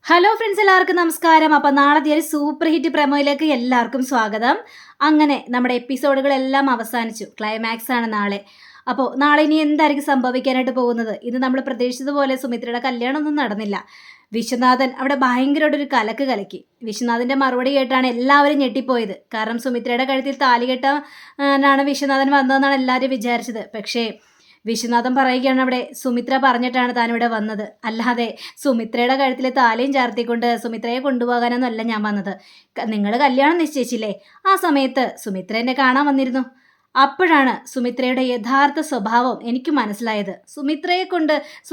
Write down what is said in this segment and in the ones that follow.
Hello friends, എല്ലാവർക്കും നമസ്കാരം. അപ്പോൾ നാളത്തെ ഒരു സൂപ്പർ ഹിറ്റ് പ്രമോയിലേക്ക് എല്ലാവർക്കും സ്വാഗതം. അങ്ങനെ നമ്മുടെ എപ്പിസോഡുകളെല്ലാം അവസാനിച്ചു. ക്ലൈമാക്സ് ആണ് നാളെ. അപ്പോൾ നാളെ ഇനി എന്തായിരിക്കും സംഭവിക്കാനായിട്ട് പോകുന്നത്? ഇത് നമ്മൾ പ്രതീക്ഷിച്ചതുപോലെ സുമിത്രയുടെ കല്യാണമൊന്നും നടന്നില്ല. വിശ്വനാഥൻ അവിടെ ഭയങ്കരമായിട്ടൊരു കലക്ക് കലക്കി. വിശ്വനാഥൻ്റെ മറുപടി കേട്ടാണ് എല്ലാവരും ഞെട്ടിപ്പോയത്. കാരണം സുമിത്രയുടെ കഴുത്തിൽ താലി കെട്ടാനാണ് വിശ്വനാഥൻ വന്നതെന്നാണ് എല്ലാവരും വിചാരിച്ചത്. പക്ഷേ വിശ്വനാഥൻ പറയുകയാണ്, അവിടെ സുമിത്ര പറഞ്ഞിട്ടാണ് താനിവിടെ വന്നത്, അല്ലാതെ സുമിത്രയുടെ കഴുത്തിൽ താലിയും ചാർത്തിക്കൊണ്ട് സുമിത്രയെ കൊണ്ടുപോകാനൊന്നും അല്ല ഞാൻ വന്നത്. നിങ്ങൾ കല്യാണം നിശ്ചയിച്ചില്ലേ, ആ സമയത്ത് സുമിത്ര എന്നെ കാണാൻ വന്നിരുന്നു. അപ്പോഴാണ് സുമിത്രയുടെ യഥാർത്ഥ സ്വഭാവം എനിക്ക് മനസ്സിലായത്.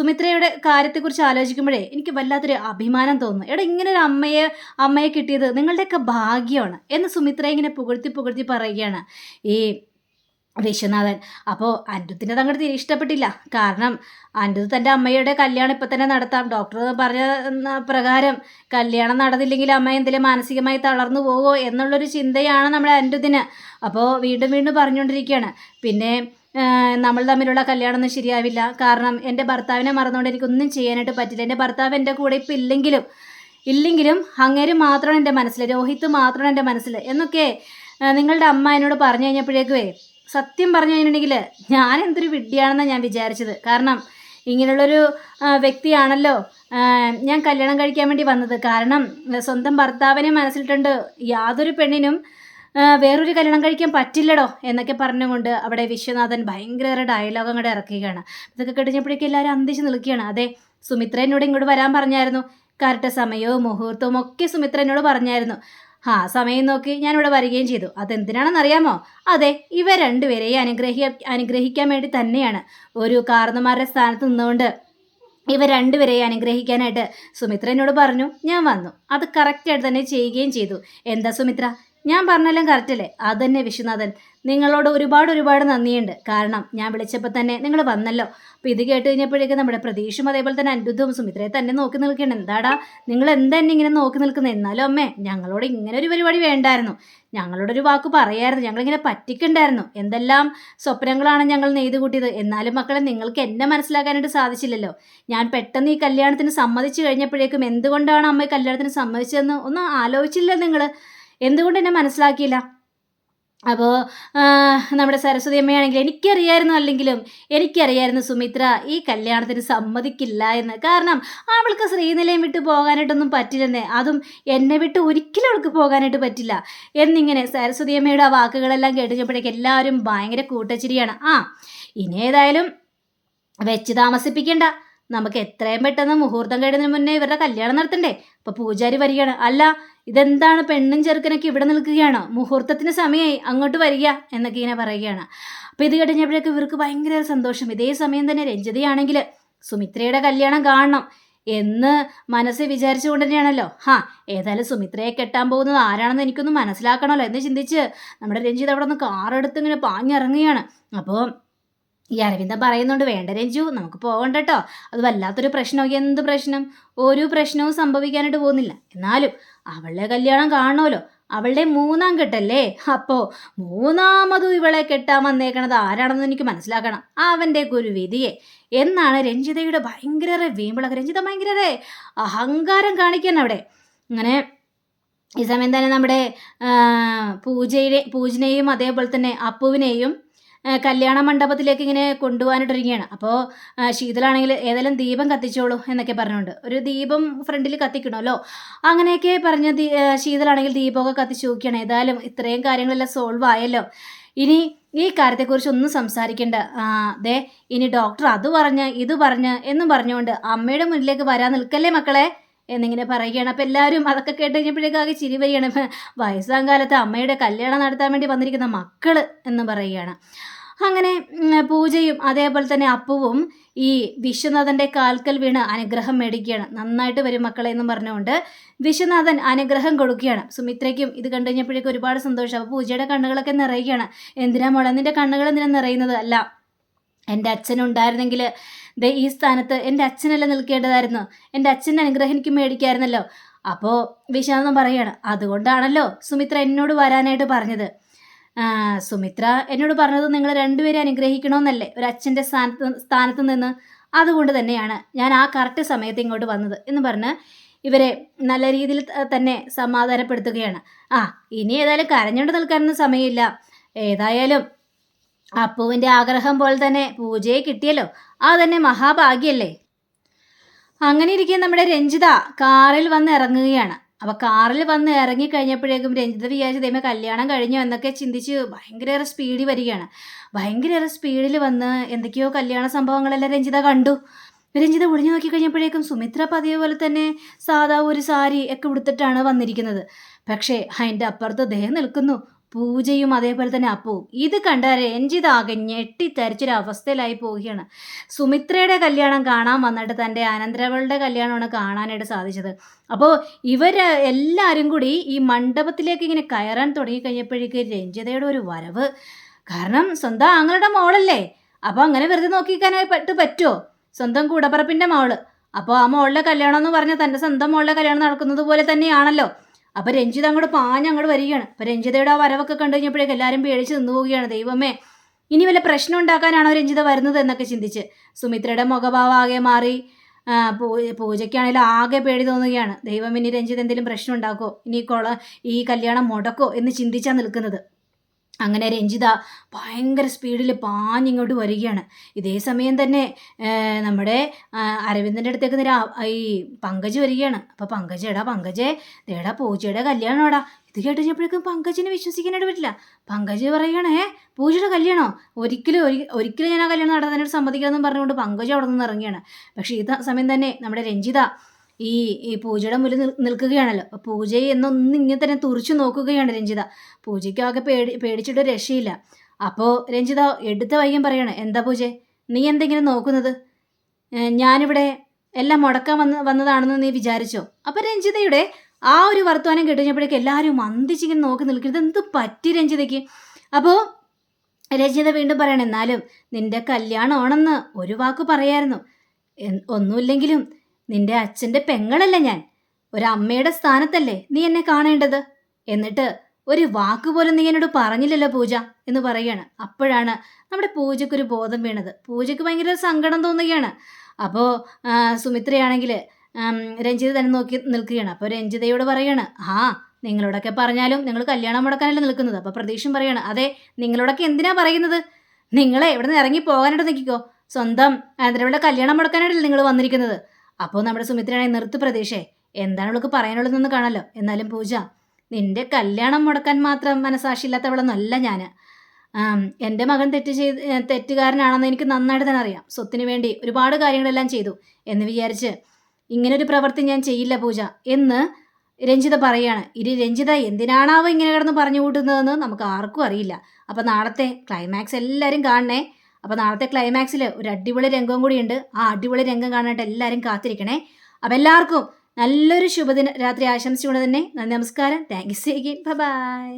സുമിത്രയുടെ കാര്യത്തെക്കുറിച്ച് ആലോചിക്കുമ്പോഴേ എനിക്ക് വല്ലാത്തൊരു അഭിമാനം തോന്നുന്നു. എടാ, ഇങ്ങനൊരു അമ്മയെ കിട്ടിയത് നിങ്ങളുടെയൊക്കെ ഭാഗ്യമാണ് എന്ന് സുമിത്ര ഇങ്ങനെ പുകഴ്ത്തി പുകഴ്ത്തി പറയുകയാണ് ഈ വിശ്വനാഥൻ. അപ്പോൾ അനിരുദ്ധിനെ തങ്ങോട്ട് തീരെ ഇഷ്ടപ്പെട്ടില്ല. കാരണം അനിരുദ്ധ് തൻ്റെ അമ്മയുടെ കല്യാണം ഇപ്പം തന്നെ നടത്താം, ഡോക്ടർ പറഞ്ഞ പ്രകാരം കല്യാണം നടന്നില്ലെങ്കിൽ അമ്മ എന്തെങ്കിലും മാനസികമായി തളർന്നു പോകുമോ എന്നുള്ളൊരു ചിന്തയാണ് നമ്മുടെ അനിരുദ്ധിന്. അപ്പോൾ വീണ്ടും വീണ്ടും പറഞ്ഞുകൊണ്ടിരിക്കുകയാണ്, പിന്നെ നമ്മൾ തമ്മിലുള്ള കല്യാണമൊന്നും ശരിയാവില്ല. കാരണം എൻ്റെ ഭർത്താവിനെ മറന്നുകൊണ്ട് എനിക്കൊന്നും ചെയ്യാനായിട്ട് പറ്റില്ല. എൻ്റെ ഭർത്താവ് എൻ്റെ കൂടെ ഇപ്പം ഇല്ലെങ്കിലും അങ്ങേര് മാത്രമാണ് എൻ്റെ മനസ്സിൽ, രോഹിത്ത് മാത്രമാണ് എൻ്റെ മനസ്സിൽ എന്നൊക്കെ നിങ്ങളുടെ അമ്മ എന്നോട് പറഞ്ഞു കഴിഞ്ഞപ്പോഴേക്കുവേ സത്യം പറഞ്ഞു കഴിഞ്ഞിട്ടുണ്ടെങ്കിൽ ഞാൻ എന്തൊരു വിഡ്ഢിയാണെന്നാണ് ഞാൻ വിചാരിച്ചത്. കാരണം ഇങ്ങനെയുള്ളൊരു വ്യക്തിയാണല്ലോ ഞാൻ കല്യാണം കഴിക്കാൻ വേണ്ടി വന്നത്. കാരണം സ്വന്തം ഭർത്താവിനെ മനസ്സിലിട്ടുണ്ട് യാതൊരു പെണ്ണിനും വേറൊരു കല്യാണം കഴിക്കാൻ പറ്റില്ലടോ എന്നൊക്കെ പറഞ്ഞുകൊണ്ട് അവിടെ വിശ്വനാഥൻ ഭയങ്കര ഡയലോഗ് അങ്ങോട്ട് ഇറക്കുകയാണ്. ഇതൊക്കെ കഴിഞ്ഞപ്പോഴേക്കും എല്ലാവരും അന്തിച്ച് നിൽക്കുകയാണ്. അതെ, സുമിത്ര എന്നോട് ഇങ്ങോട്ട് വരാൻ പറഞ്ഞായിരുന്നു. കറക്റ്റ് സമയവും മുഹൂർത്തവും ഒക്കെ സുമിത്ര എന്നോട് പറഞ്ഞായിരുന്നു. സമയം നോക്കി ഞാനിവിടെ വരികയും ചെയ്തു. അതെന്തിനാണെന്നറിയാമോ? അതെ, ഇവ രണ്ടുപേരെയും അനുഗ്രഹിക്കാൻ വേണ്ടി തന്നെയാണ്. ഒരു കാരണന്മാരുടെ സ്ഥാനത്ത് നിന്നുകൊണ്ട് ഇവ രണ്ടുപേരെയും അനുഗ്രഹിക്കാനായിട്ട് സുമിത്ര എന്നോട് പറഞ്ഞു, ഞാൻ വന്നു. അത് കറക്റ്റായിട്ട് തന്നെ ചെയ്യുകയും ചെയ്തു. എന്താ സുമിത്ര, ഞാൻ പറഞ്ഞെല്ലാം കറക്റ്റല്ലേ? അതന്നെ വിശ്വനാഥൻ, നിങ്ങളോട് ഒരുപാട് നന്ദിയുണ്ട്. കാരണം ഞാൻ വിളിച്ചപ്പോൾ തന്നെ നിങ്ങൾ വന്നല്ലോ. അപ്പോൾ ഇത് കേട്ട് കഴിഞ്ഞപ്പോഴേക്കും നമ്മുടെ പ്രതീക്ഷയും അതേപോലെ തന്നെ അനിരുദ്ധവും സുമിത്രയെ തന്നെ നോക്കി നിൽക്കണം. എന്താടാ നിങ്ങൾ എന്താ എന്നെ ഇങ്ങനെ നോക്കി നിൽക്കുന്നത്? എന്നാലും അമ്മേ, ഞങ്ങളോട് ഇങ്ങനെ ഒരു പരിപാടി വേണ്ടായിരുന്നു. ഞങ്ങളോടൊരു വാക്ക് പറയായിരുന്നു, ഞങ്ങളിങ്ങനെ പറ്റിക്കണ്ടായിരുന്നു. എന്തെല്ലാം സ്വപ്നങ്ങളാണ് ഞങ്ങൾ നെയ്ത് കൂട്ടിയത്. എന്നാലും മക്കളെ, നിങ്ങൾക്ക് എന്നെ മനസ്സിലാക്കാനായിട്ട് സാധിച്ചില്ലല്ലോ. ഞാൻ പെട്ടെന്ന് ഈ കല്യാണത്തിന് സമ്മതിച്ചു കഴിഞ്ഞപ്പോഴേക്കും എന്തുകൊണ്ടാണ് അമ്മ ഈ കല്യാണത്തിന് സമ്മതിച്ചതെന്ന് ഒന്നും ആലോചിച്ചില്ല നിങ്ങൾ? എന്തുകൊണ്ട് എന്നെ മനസ്സിലാക്കിയില്ല? അപ്പോൾ നമ്മുടെ സരസ്വതി അമ്മയാണെങ്കിൽ എനിക്കറിയായിരുന്നു സുമിത്ര ഈ കല്യാണത്തിന് സമ്മതിക്കില്ല എന്ന്. കാരണം അവൾക്ക് ശ്രീനിലയം വിട്ട് പോകാനായിട്ടൊന്നും പറ്റില്ലെന്നേ, അതും എന്നെ വിട്ട് ഒരിക്കലും അവൾക്ക് പോകാനായിട്ട് പറ്റില്ല എന്നിങ്ങനെ സരസ്വതി അമ്മയുടെ ആ വാക്കുകളെല്ലാം കേട്ടുകഴിഞ്ഞപ്പോഴേക്കും എല്ലാവരും ഭയങ്കര കൂട്ടച്ചിരിയാണ്. ഇനി ഏതായാലും വെച്ച് താമസിപ്പിക്കണ്ട, നമുക്ക് എത്രയും പെട്ടെന്ന് മുഹൂർത്തം കഴിയുന്നതിന് മുന്നേ ഇവരുടെ കല്യാണം നടത്തണ്ടേ? അപ്പോൾ പൂജാരി വരികയാണ്. അല്ല, ഇതെന്താണ് പെണ്ണും ചെറുക്കനൊക്കെ ഇവിടെ നിൽക്കുകയാണോ? മുഹൂർത്തത്തിന് സമയമായി, അങ്ങോട്ട് വരിക എന്നൊക്കെ ഇങ്ങനെ പറയുകയാണ്. അപ്പോൾ ഇത് കഴിഞ്ഞപ്പോഴേക്ക് ഇവർക്ക് ഭയങ്കര സന്തോഷം. ഇതേ സമയം തന്നെ രഞ്ജിതയാണെങ്കിൽ സുമിത്രയുടെ കല്യാണം കാണണം എന്ന് മനസ്സിൽ വിചാരിച്ചുകൊണ്ട് തന്നെയാണല്ലോ. ഏതായാലും സുമിത്രയെ കെട്ടാൻ പോകുന്നത് ആരാണെന്ന് എനിക്കൊന്ന് മനസ്സിലാക്കണമല്ലോ എന്ന് ചിന്തിച്ച് നമ്മുടെ രഞ്ജിത അവിടെ നിന്ന് കാറെടുത്ത് ഇങ്ങനെ പാഞ്ഞിറങ്ങുകയാണ്. അപ്പോൾ ഈ അരവിന്ദൻ പറയുന്നുണ്ട്, വേണ്ട രഞ്ജു, നമുക്ക് പോകണ്ട കേട്ടോ, അത് വല്ലാത്തൊരു പ്രശ്നം. എന്ത് പ്രശ്നം? ഒരു പ്രശ്നവും സംഭവിക്കാനായിട്ട് പോകുന്നില്ല. എന്നാലും അവളുടെ കല്യാണം കാണണമല്ലോ, അവളുടെ 3ാം കെട്ടല്ലേ. അപ്പോൾ മൂന്നാമതും ഇവളെ കെട്ടാൻ വന്നേക്കണത് ആരാണെന്ന് എനിക്ക് മനസ്സിലാക്കണം, അവൻ്റെ ഒരു വിധിയെ എന്നാണ് രഞ്ജിതയുടെ ഭയങ്കര വീമ്പിളൊക്കെ. രഞ്ജിത ഭയങ്കര അഹങ്കാരം കാണിക്കാൻ അവിടെ. അങ്ങനെ ഈ സമയം തന്നെ നമ്മുടെ പൂജനെയും അതേപോലെ തന്നെ അപ്പുവിനെയും കല്യാണ മണ്ഡപത്തിലേക്ക് ഇങ്ങനെ കൊണ്ടുപോകാനായിട്ടിരിക്കുകയാണ്. അപ്പോൾ ശീതളാണെങ്കിൽ ഏതായാലും ദീപം കത്തിച്ചോളൂ എന്നൊക്കെ പറഞ്ഞുകൊണ്ട് ഒരു ദീപം ഫ്രണ്ടിൽ കത്തിക്കണമല്ലോ. അങ്ങനെയൊക്കെ പറഞ്ഞ് ശീതളാണെങ്കിൽ ദീപമൊക്കെ കത്തിച്ച് നോക്കിയാണ്. ഏതായാലും ഇത്രയും കാര്യങ്ങളെല്ലാം സോൾവ് ആയല്ലോ, ഇനി ഈ കാര്യത്തെക്കുറിച്ച് ഒന്നും സംസാരിക്കേണ്ട. ഇനി ഡോക്ടർ അത് പറഞ്ഞ് ഇത് പറഞ്ഞ് എന്നും പറഞ്ഞുകൊണ്ട് അമ്മയുടെ മുന്നിലേക്ക് വരാൻ നിൽക്കല്ലേ മക്കളെ എന്നിങ്ങനെ പറയുകയാണ്. അപ്പോൾ എല്ലാവരും അതൊക്കെ കേട്ട് കഴിഞ്ഞപ്പോഴേക്കും ആകെ ചിരി വരികയാണ്. വയസ്സാം കാലത്ത് അമ്മയുടെ കല്യാണം നടത്താൻ വേണ്ടി വന്നിരിക്കുന്ന മക്കൾ എന്ന് പറയുകയാണ്. അങ്ങനെ പൂജയും അതേപോലെ തന്നെ അപ്പുവും ഈ വിശ്വനാഥൻ്റെ കാൽക്കൽ വീണ് അനുഗ്രഹം മേടിക്കുകയാണ്. നന്നായിട്ട് വരും മക്കളെ എന്നും പറഞ്ഞുകൊണ്ട് വിശ്വനാഥൻ അനുഗ്രഹം കൊടുക്കുകയാണ്. സുമിത്രയ്ക്കും ഇത് കണ്ടു കഴിഞ്ഞപ്പോഴേക്കും ഒരുപാട് സന്തോഷം. അപ്പോൾ പൂജയുടെ കണ്ണുകളൊക്കെ നിറയുകയാണ്. എന്തിനാ മോളെ, നിൻ്റെ കണ്ണുകൾ എന്തിനാ നിറയുന്നത്? അല്ല, എൻ്റെ അച്ഛനുണ്ടായിരുന്നെങ്കിൽ ഈ സ്ഥാനത്ത് എൻ്റെ അച്ഛനല്ല നിൽക്കേണ്ടതായിരുന്നു, എൻ്റെ അച്ഛൻ്റെ അനുഗ്രഹം എനിക്ക് മേടിക്കായിരുന്നല്ലോ. അപ്പോൾ വിശ്വനാഥൻ പറയുകയാണ്, അതുകൊണ്ടാണല്ലോ സുമിത്ര എന്നോട് വരാനായിട്ട് പറഞ്ഞത്. സുമിത്ര എന്നോട് പറഞ്ഞത് നിങ്ങൾ രണ്ടുപേരെ അനുഗ്രഹിക്കണമെന്നല്ലേ, ഒരു അച്ഛൻ്റെ സ്ഥാനത്ത് നിന്ന്. അതുകൊണ്ട് തന്നെയാണ് ഞാൻ ആ കറക്റ്റ് സമയത്ത് ഇങ്ങോട്ട് വന്നത് എന്ന് പറഞ്ഞ് ഇവരെ നല്ല രീതിയിൽ തന്നെ സമാധാനപ്പെടുത്തുകയാണ്. ഇനി ഏതായാലും കരഞ്ഞുകൊണ്ട് നിൽക്കാനൊന്നും സമയമില്ല. ഏതായാലും അപ്പുവിൻ്റെ ആഗ്രഹം പോലെ തന്നെ പൂജയെ കിട്ടിയല്ലോ, അത് തന്നെ മഹാഭാഗ്യല്ലേ. അങ്ങനെ ഇരിക്കെ നമ്മുടെ രഞ്ജിത കാറിൽ വന്ന് ഇറങ്ങുകയാണ്. അപ്പോൾ കാറിൽ വന്ന് ഇറങ്ങിക്കഴിഞ്ഞപ്പോഴേക്കും രഞ്ജിത വിചാരിച്ച ദൈവമേ കല്യാണം കഴിഞ്ഞോ എന്നൊക്കെ ചിന്തിച്ച് ഭയങ്കരേറെ സ്പീഡിൽ വരികയാണ്. ഭയങ്കരേറെ സ്പീഡിൽ വന്ന് എന്തൊക്കെയോ കല്യാണ സംഭവങ്ങളെല്ലാം രഞ്ജിത കണ്ടു. രഞ്ജിത ഒളിഞ്ഞു നോക്കി കഴിഞ്ഞപ്പോഴേക്കും സുമിത്ര പതിവ് പോലെ തന്നെ സാധാ ഒരു സാരി ഒക്കെ ഉടുത്തിട്ടാണ് വന്നിരിക്കുന്നത്. പക്ഷേ അതിൻ്റെ അപ്പുറത്ത് ദേഹം നിൽക്കുന്നു പൂജയും അതേപോലെ തന്നെ അപ്പവും. ഇത് കണ്ട രഞ്ജിത ആകെ ഞെട്ടിത്തരിച്ചൊരവസ്ഥയിലായി പോവുകയാണ്. സുമിത്രയുടെ കല്യാണം കാണാൻ വന്നിട്ട് തൻ്റെ അനന്തരവളുടെ കല്യാണമാണ് കാണാനായിട്ട് സാധിച്ചത്. അപ്പോൾ ഇവർ എല്ലാവരും കൂടി ഈ മണ്ഡപത്തിലേക്ക് ഇങ്ങനെ കയറാൻ തുടങ്ങിക്കഴിഞ്ഞപ്പോഴേക്ക് രഞ്ജിതയുടെ ഒരു വരവ്. കാരണം സ്വന്തം ആങ്ങളുടെ മോളല്ലേ, അപ്പോൾ അങ്ങനെ വെറുതെ നോക്കിക്കാനായിട്ട് പറ്റുമോ? സ്വന്തം കൂടപ്പറപ്പിൻ്റെ മോള്. അപ്പോൾ ആ മോളുടെ കല്യാണം എന്ന് പറഞ്ഞാൽ തൻ്റെ സ്വന്തം മോളുടെ കല്യാണം നടക്കുന്നത് പോലെ തന്നെയാണല്ലോ. അപ്പോൾ രഞ്ജിത അങ്ങോട്ട് അങ്ങോട്ട് വരികയാണ്. അപ്പോൾ രഞ്ജിതയുടെ ആ വരവൊക്കെ കണ്ടു കഴിഞ്ഞപ്പോഴേക്കും എല്ലാവരും പേടിച്ച് നിന്ന് പോവുകയാണ്. ദൈവമേ, ഇനി വല്ല പ്രശ്നം ഉണ്ടാക്കാനാണോ രഞ്ജിത വരുന്നത് എന്നൊക്കെ ചിന്തിച്ച് സുമിത്രയുടെ മുഖഭാവം ആകെ മാറി. പൂജയ്ക്കാണെങ്കിലും ആകെ പേടി തോന്നുകയാണ്. ദൈവം, ഇനി രഞ്ജിത എന്തെങ്കിലും പ്രശ്നം ഉണ്ടാക്കോ, ഇനി ഈ കല്യാണം മുടക്കോ എന്ന് ചിന്തിച്ചാണ് നിൽക്കുന്നത്. അങ്ങനെ രഞ്ജിത ഭയങ്കര സ്പീഡിൽ പാഞ്ഞിങ്ങോട്ട് വരികയാണ്. ഇതേ സമയം തന്നെ നമ്മുടെ അരവിന്ദൻ്റെ അടുത്തേക്ക് ഈ പങ്കജ് വരികയാണ്. അപ്പോൾ പങ്കജേ ദേടാ പൂജയുടെ കല്യാണോടാ. ഇത് കേട്ടുകഴിഞ്ഞപ്പോഴേക്കും പങ്കജിനെ വിശ്വസിക്കാനായിട്ട് പറ്റില്ല. പങ്കജ് പറയണേ, പൂജയുടെ കല്യാണോ? ഒരിക്കലും ഞാൻ ആ കല്യാണം നടത്താനായിട്ട് സമ്മതിക്കാമെന്നും പറഞ്ഞുകൊണ്ട് പങ്കജ് അവിടെ നിന്ന് ഇറങ്ങിയാണ്. പക്ഷേ ഈ സമയം തന്നെ നമ്മുടെ രഞ്ജിത ഈ പൂജയുടെ മുന്നിൽ നിൽക്കുകയാണല്ലോ. അപ്പോൾ പൂജയെ എന്നൊന്നും ഇങ്ങനെ തന്നെ തുറിച്ചു നോക്കുകയാണ് രഞ്ജിത. പൂജയ്ക്കാകെ പേടിച്ചിട്ട് രക്ഷയില്ല. അപ്പോൾ രഞ്ജിത എടുത്ത വൈകം പറയണേ, എന്താ പൂജ നീ എന്തെങ്കിലും നോക്കുന്നത്? ഞാനിവിടെ എല്ലാം മുടക്കാൻ വന്നതാണെന്ന് നീ വിചാരിച്ചോ? അപ്പോൾ രഞ്ജിതയുടെ ആ ഒരു വർത്തമാനം കേട്ടുകഴിഞ്ഞപ്പോഴേക്കും എല്ലാവരും മന്ദിച്ചിങ്ങനെ നോക്കി നിൽക്കുന്നത്. എന്ത് പറ്റി രഞ്ജിതയ്ക്ക്? അപ്പോൾ രഞ്ജിത വീണ്ടും പറയണം, എന്നാലും നിന്റെ കല്യാണമാണെന്ന് ഒരു വാക്ക് പറയായിരുന്നു. ഒന്നുമില്ലെങ്കിലും നിന്റെ അച്ഛൻ്റെ പെങ്ങളല്ല ഞാൻ. ഒരമ്മയുടെ സ്ഥാനത്തല്ലേ നീ എന്നെ കാണേണ്ടത്. എന്നിട്ട് ഒരു വാക്ക് പോലും നീ എന്നോട് പറഞ്ഞില്ലല്ലോ പൂജ എന്ന് പറയുകയാണ്. അപ്പോഴാണ് നമ്മുടെ പൂജയ്ക്കൊരു ബോധം വീണത്. പൂജയ്ക്ക് ഭയങ്കര സങ്കടം തോന്നുകയാണ്. അപ്പോൾ സുമിത്രയാണെങ്കിൽ രഞ്ജിത തന്നെ നോക്കി നിൽക്കുകയാണ്. അപ്പോൾ രഞ്ജിതയോട് പറയാണ്, നിങ്ങളോടൊക്കെ പറഞ്ഞാലും നിങ്ങൾ കല്യാണം മുടക്കാനല്ലേ നിൽക്കുന്നത്. അപ്പോൾ പ്രതീക്ഷയും പറയാണ്, അതെ നിങ്ങളോടൊക്കെ എന്തിനാ പറയുന്നത്? നിങ്ങളെ ഇവിടെ നിന്ന് ഇറങ്ങി പോകാനായിട്ട് നിൽക്കിക്കോ. സ്വന്തം ആന്ധ്രയുടെ കല്യാണം മുടക്കാനായിട്ടല്ലേ നിങ്ങൾ വന്നിരിക്കുന്നത്. അപ്പോൾ നമ്മുടെ സുമിത്രയാണെങ്കിൽ നിർത്ത് പ്രതീക്ഷേ, എന്താണ് അവൾക്ക് പറയാനുള്ളതെന്ന് കാണാമല്ലോ. എന്നാലും പൂജ, നിന്റെ കല്യാണം മുടക്കാൻ മാത്രം മനസാക്ഷിയില്ലാത്തവളൊന്നുമല്ല ഞാൻ. എൻ്റെ മകൻ തെറ്റുകാരനാണെന്ന് എനിക്ക് നന്നായിട്ട് തന്നെ അറിയാം. സ്വത്തിന് വേണ്ടി ഒരുപാട് കാര്യങ്ങളെല്ലാം ചെയ്തു എന്ന് വിചാരിച്ച് ഇങ്ങനൊരു പ്രവൃത്തി ഞാൻ ചെയ്യില്ല പൂജ എന്ന് രഞ്ജിത പറയാണ്. ഇനി രഞ്ജിത എന്തിനാണാവോ ഇങ്ങനെ കിടന്ന് പറഞ്ഞു കൂട്ടുന്നതെന്ന് നമുക്ക് ആർക്കും അറിയില്ല. അപ്പോൾ നാളത്തെ ക്ലൈമാക്സ് എല്ലാവരും കാണണേ. അപ്പോൾ നാളത്തെ ക്ലൈമാക്സിൽ ഒരു അടിപൊളി രംഗവും കൂടിയുണ്ട്. ആ അടിപൊളി രംഗം കാണാനായിട്ട് എല്ലാവരും കാത്തിരിക്കണേ. അപ്പോൾ എല്ലാവർക്കും നല്ലൊരു ശുഭദിന രാത്രി ആശംസിച്ചുകൊണ്ട് തന്നെ നന്ദി, നമസ്കാരം. Thank you. ബൈ.